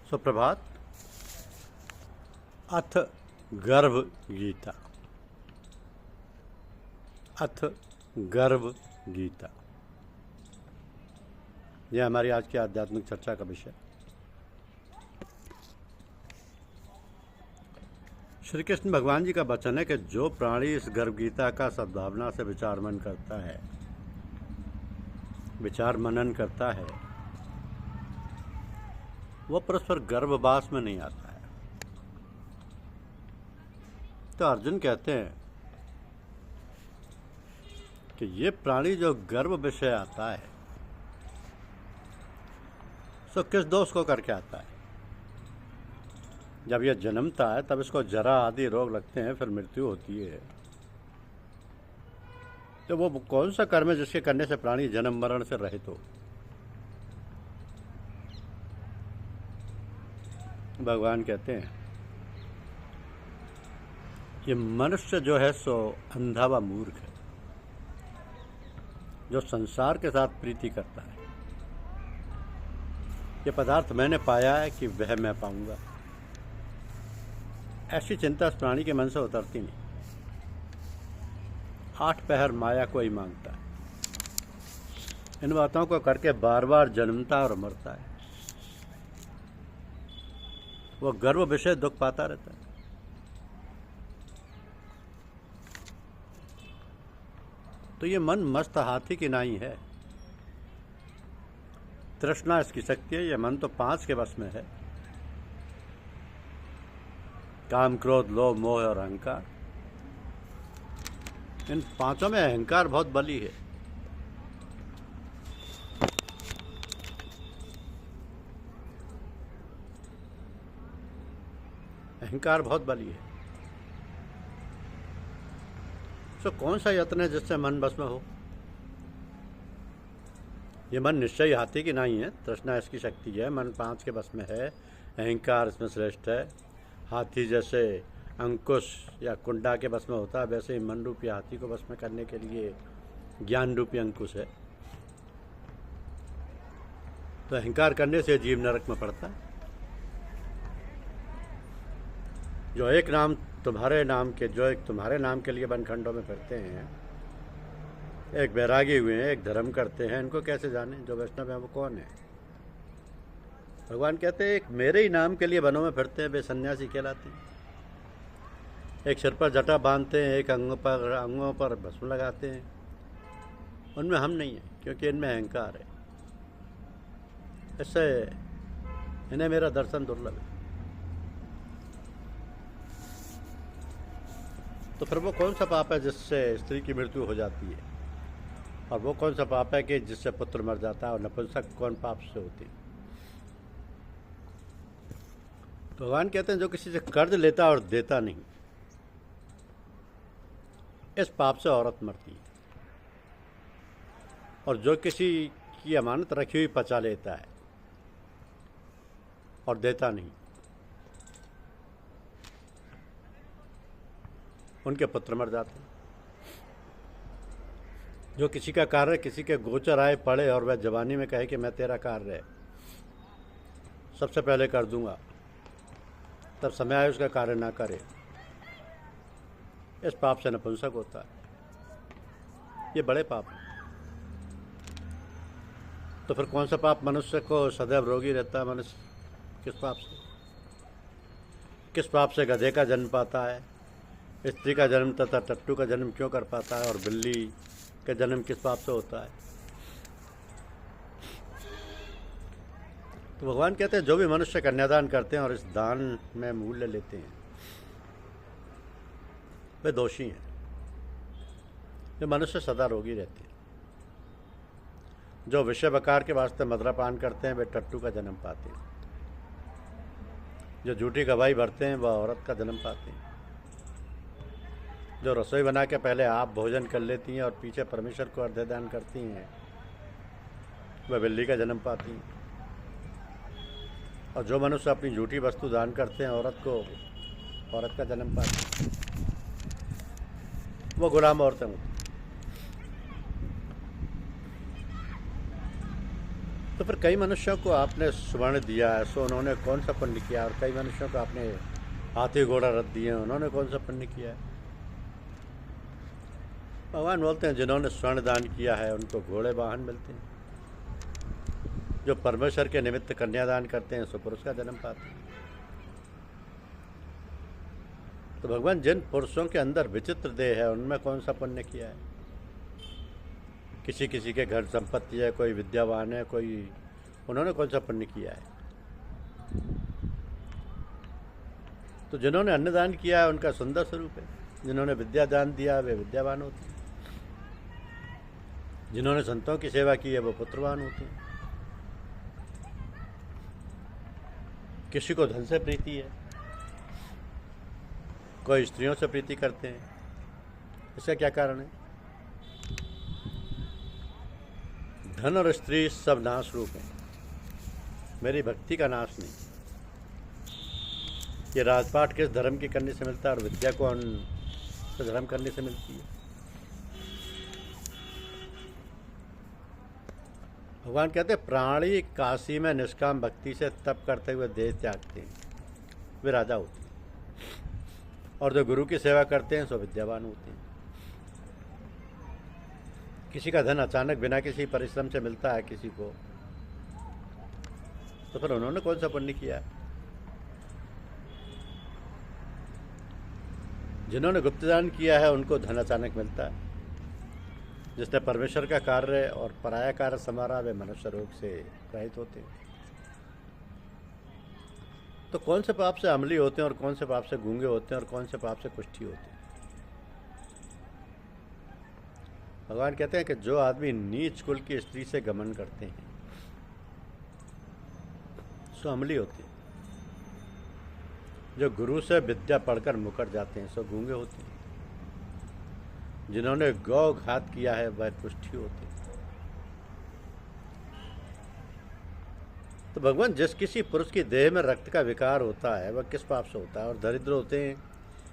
सुप्रभात। अथ गर्भ गीता। अथ गर्भ गीता, यह हमारी आज की आध्यात्मिक चर्चा का विषय। श्री कृष्ण भगवान जी का वचन है कि जो प्राणी इस गर्भ गीता का सद्भावना से विचार मनन करता है वह परस्पर गर्भवास में नहीं आता है। तो अर्जुन कहते हैं कि ये प्राणी जो गर्भ विषय आता है सो किस दोष को करके आता है। जब यह जन्मता है तब इसको जरा आदि रोग लगते हैं, फिर मृत्यु होती है। तो वो कौन सा कर्म है जिसके करने से प्राणी जन्म मरण से रहित हो। भगवान कहते हैं ये मनुष्य जो है सो अंधा व मूर्ख है, जो संसार के साथ प्रीति करता है। ये पदार्थ मैंने पाया है कि वह मैं पाऊंगा, ऐसी चिंता इस प्राणी के मन से उतरती नहीं। 8 पहर माया को ही मांगता है, इन बातों को करके बार बार जन्मता और मरता है। वो गर्भ विषय दुख पाता रहता है। तो ये मन मस्त हाथी की नाई है। तृष्णा इसकी शक्ति है। ये मन तो 5 के वश में है, काम क्रोध लोभ मोह और अहंकार। इन 5 में अहंकार बहुत बली है। अहंकार बहुत बली है। तो कौन सा यत्न है जिससे मन बस में हो। ये मन निश्चय हाथी की नहीं है। तृष्णा इसकी शक्ति है। मन 5 के बस में है। अहंकार इसमें श्रेष्ठ है। हाथी जैसे अंकुश या कुंडा के बस में होता है, वैसे ही मन रूपी हाथी को बस में करने के लिए ज्ञान रूपी अंकुश है। तो अहंकार करने से जीव नरक में पड़ता है। जो एक तुम्हारे नाम के लिए वनखंडों में फिरते हैं, एक बैरागी हुए हैं, एक धर्म करते हैं, इनको कैसे जाने। जो वैष्णव है वो कौन है। भगवान कहते हैं एक मेरे ही नाम के लिए वनों में फिरते हैं, वे सन्यासी कहलाते हैं। एक सिर पर जटा बांधते हैं, एक अंगों पर भस्म लगाते हैं। उनमें हम नहीं है, क्योंकि इनमें अहंकार है। इससे इन्हें मेरा दर्शन दुर्लभ है। तो फिर वो कौन सा पाप है जिससे स्त्री की मृत्यु हो जाती है, और वो कौन सा पाप है कि जिससे पुत्र मर जाता है, और नपुंसक कौन पाप से होती है। भगवान कहते हैं जो किसी से कर्ज लेता और देता नहीं, इस पाप से औरत मरती है। और जो किसी की अमानत रखी हुई पचा लेता है और देता नहीं, उनके पुत्र मर जाते हैं। जो किसी का कार्य किसी के गोचर आए पड़े और वह जवानी में कहे कि मैं तेरा कार्य सबसे पहले कर दूंगा, तब समय आए उसका कार्य ना करे, इस पाप से नपुंसक होता है। ये बड़े पाप हैं। तो फिर कौन सा पाप मनुष्य को सदैव रोगी रहता है। मनुष्य किस पाप से, किस पाप से गधे का जन्म पाता है, स्त्री का जन्म तथा टट्टू का जन्म क्यों कर पाता है, और बिल्ली का जन्म किस पाप से होता है। तो भगवान कहते हैं जो भी मनुष्य कन्यादान करते हैं और इस दान में मूल्य लेते हैं, वे दोषी हैं। जो मनुष्य सदा रोगी रहते हैं। जो विषय बकार के वास्ते मदिरापान करते हैं वे टट्टू का जन्म पाते हैं। जो झूठी गवाही भरते हैं वह औरत का जन्म पाते हैं। जो रसोई बना के पहले आप भोजन कर लेती हैं और पीछे परमेश्वर को अर्घ्यदान करती हैं, वह बिल्ली का जन्म पाती हैं। और जो मनुष्य अपनी झूठी वस्तु दान करते हैं औरत को, औरत का जन्म पाते हैं, वो गुलाम औरतें होती। तो फिर कई मनुष्यों को आपने स्वर्ण दिया है, सो उन्होंने कौन सा पुण्य किया? और कई मनुष्यों को आपने हाथी घोड़ा रथ दिए हैं, उन्होंने कौन सा पुण्य किया है? भगवान बोलते हैं जिन्होंने स्वर्ण दान किया है उनको घोड़े वाहन मिलते हैं, जो परमेश्वर के निमित्त कन्यादान करते हैं सो पुरुष का जन्म पाते हैं। तो भगवान जिन पुरुषों के अंदर विचित्र देह है उनमें कौन सा पुण्य किया है? किसी किसी के घर संपत्ति है, कोई विद्यावान है, कोई, उन्होंने कौन सा पुण्य किया है? तो जिन्होंने अन्नदान किया है उनका सुंदर स्वरूप है, जिन्होंने विद्या दान दिया वे विद्यावान होते हैं, जिन्होंने संतों की सेवा की है वो पुत्रवान होते हैं। किसी को धन से प्रीति है, कोई स्त्रियों से प्रीति करते हैं, इसका क्या कारण है? धन और स्त्री सब नाश रूप है, मेरी भक्ति का नाश नहीं। ये राजपाट किस धर्म की करने से मिलता है और विद्या कौन से धर्म करने से मिलती है? भगवान कहते हैं प्राणी काशी में निष्काम भक्ति से तप करते हुए देह त्यागते हैं, वे राजा होते हैं, और जो गुरु की सेवा करते हैं सो विद्यावान होते हैं। किसी का धन अचानक बिना किसी परिश्रम से मिलता है किसी को, तो फिर उन्होंने कौन सा पुण्य किया? जिन्होंने गुप्तदान किया है उनको धन अचानक मिलता है, जिसने परमेश्वर का कार्य और पराया कार्य संभाला वे मनुष्य रोग से रहित होते हैं। तो कौन से पाप से अमली होते हैं और कौन से पाप से गूंगे होते हैं और कौन से पाप से कुष्ठी होते हैं? भगवान कहते हैं कि जो आदमी नीच कुल की स्त्री से गमन करते हैं सो अमली होते हैं, जो गुरु से विद्या पढ़कर मुकर जाते हैं सो गूंगे होते हैं, जिन्होंने गौ घात किया है वह कुष्ठी होते हैं। तो भगवान जिस किसी पुरुष की देह में रक्त का विकार होता है वह किस पाप से होता है? और दरिद्र होते हैं,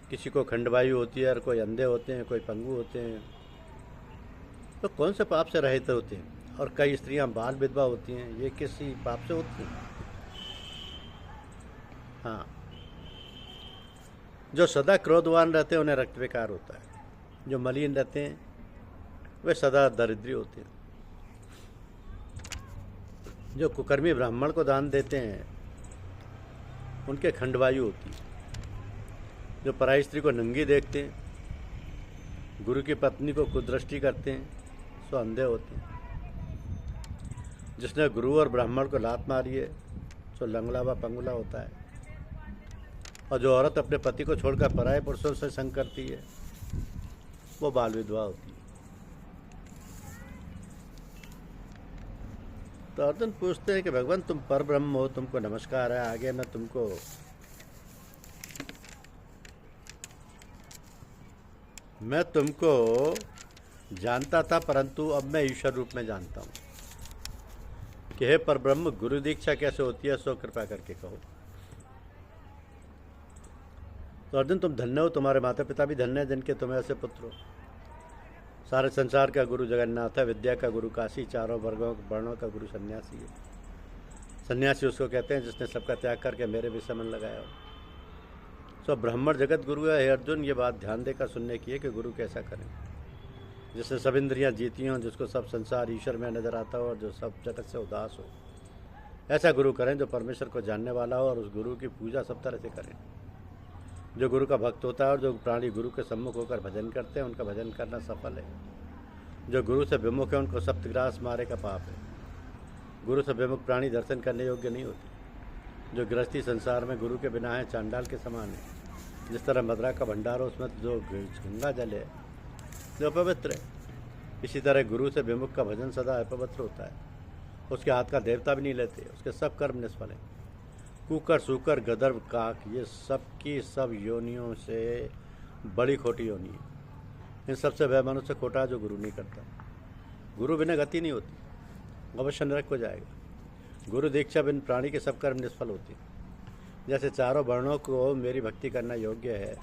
किसी को खंडवायु होती है, और कोई अंधे होते हैं, कोई पंगु होते हैं, तो कौन से पाप से रहित होते हैं? और कई स्त्रियां बाल विधवा होती हैं, ये किसी पाप से होती हैं? हाँ, जो सदा क्रोधवान रहते हैं उन्हें रक्त विकार होता है, जो मलिन रहते हैं वे सदा दरिद्री होते हैं, जो कुकर्मी ब्राह्मण को दान देते हैं उनके खंडवायु होती है, जो पराई स्त्री को नंगी देखते हैं, गुरु की पत्नी को कुदृष्टि करते हैं सो अंधे होते हैं, जिसने गुरु और ब्राह्मण को लात मारी है सो लंगड़ा व पंगुला होता है, और जो औरत अपने पति को छोड़कर पराये पुरुषों से संग करती है वो बाल विधवा होती है। तो अर्जुन पूछते हैं कि भगवान तुम पर ब्रह्म हो, तुमको नमस्कार है, आगे मैं तुमको जानता था परंतु अब मैं ईश्वर रूप में जानता हूँ कि हे पर ब्रह्म गुरु दीक्षा कैसे होती है सो कृपा करके कहो। तो अर्जुन तुम धन्य हो, तुम्हारे माता पिता भी धन्य हैं जिनके तुम्हें ऐसे पुत्र हो। सारे संसार का गुरु जगन्नाथ है, विद्या का गुरु काशी, चारों वर्णों का गुरु सन्यासी है। सन्यासी उसको कहते हैं जिसने सबका त्याग करके मेरे विषय मन लगाया हो। सो ब्राह्मण जगत गुरु है। हे अर्जुन ये बात ध्यान देकर सुनने की है कि गुरु कैसा करें, जिससे सब इंद्रियां जीती हों, जिसको सब संसार ईश्वर में नजर आता हो और जो सब जगत से उदास हो। ऐसा गुरु करें जो परमेश्वर को जानने वाला हो और उस गुरु की पूजा सब तरह से करें। जो गुरु का भक्त होता है और जो प्राणी गुरु के सम्मुख होकर भजन करते हैं उनका भजन करना सफल है। जो गुरु से विमुख है उनको सप्तग्रास मारे का पाप है। गुरु से विमुख प्राणी दर्शन करने योग्य नहीं होते। जो गृहस्थी संसार में गुरु के बिना है चांडाल के समान है। जिस तरह मदरा का भंडार हो उसमें जो गंगा जल है जो पवित्र है, इसी तरह गुरु से विमुख का भजन सदा अपवित्र होता है। उसके हाथ का देवता भी नहीं लेते, उसके सब कर्म निष्फल हैं। कुकर, सूकर, गदर्भ, काक ये सब की सब योनियों से बड़ी खोटी योनि है। इन सबसे वह मनुष्य खोटा है जो गुरु नहीं करता। गुरु बिना गति नहीं होती, अवश्य नरक हो जाएगा। गुरु दीक्षा बिन प्राणी के सब कर्म निष्फल होते हैं। जैसे चारों वर्णों को मेरी भक्ति करना योग्य है,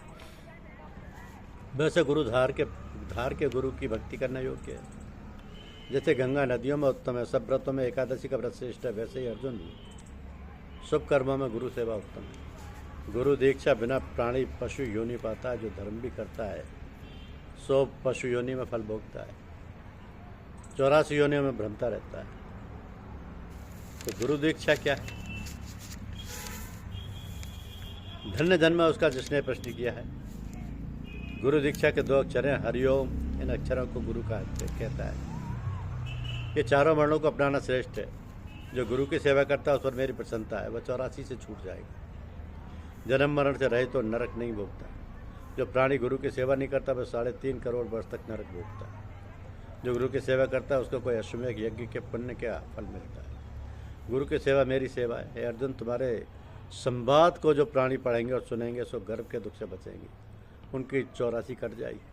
वैसे गुरु धार के गुरु की भक्ति करना योग्य है। जैसे गंगा नदियों में उत्तम है, सब व्रतों में एकादशी का व्रत श्रेष्ठ है, वैसे ही अर्जुन शुभ कर्मों में गुरु सेवा उत्तम है। गुरु दीक्षा बिना प्राणी पशु योनि पाता है, जो धर्म भी करता है सो पशु योनि में फल भोगता है, 84 योनियों में भ्रमता रहता है। तो गुरु दीक्षा क्या है? धन्य जन्म है उसका जिसने प्रश्न किया है। गुरु दीक्षा के 2 अक्षर हैं हरिओम, इन अक्षरों को गुरु का कहता है। ये चारों वर्णों को अपनाना श्रेष्ठ है। जो गुरु की सेवा करता है उस पर मेरी प्रसन्नता है, वह 84 से छूट जाएगा। जन्म मरण से रहे तो नरक नहीं भोगता। जो प्राणी गुरु की सेवा नहीं करता वह 3.5 करोड़ वर्ष तक नरक भोगता है। जो गुरु की सेवा करता है उसको कोई अश्वमेघ यज्ञ के पुण्य का फल मिलता है। गुरु की सेवा मेरी सेवा है। हे अर्जुन, तुम्हारे संवाद को जो प्राणी पढ़ेंगे और सुनेंगे सो गर्भ के दुख से बचेंगे, उनकी 84 कट जाएगी।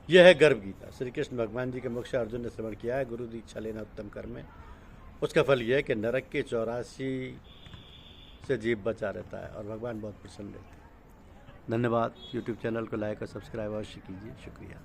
यह है गर्भ गीता। श्री कृष्ण भगवान जी के मुख से अर्जुन ने श्रवण किया है। गुरु दीक्षा लेना उत्तम कर्म है। उसका फल यह है कि नरक की 84 से जीव बचा रहता है और भगवान बहुत प्रसन्न रहते हैं। धन्यवाद। यूट्यूब चैनल को लाइक और सब्सक्राइब अवश्य कीजिए। शुक्रिया।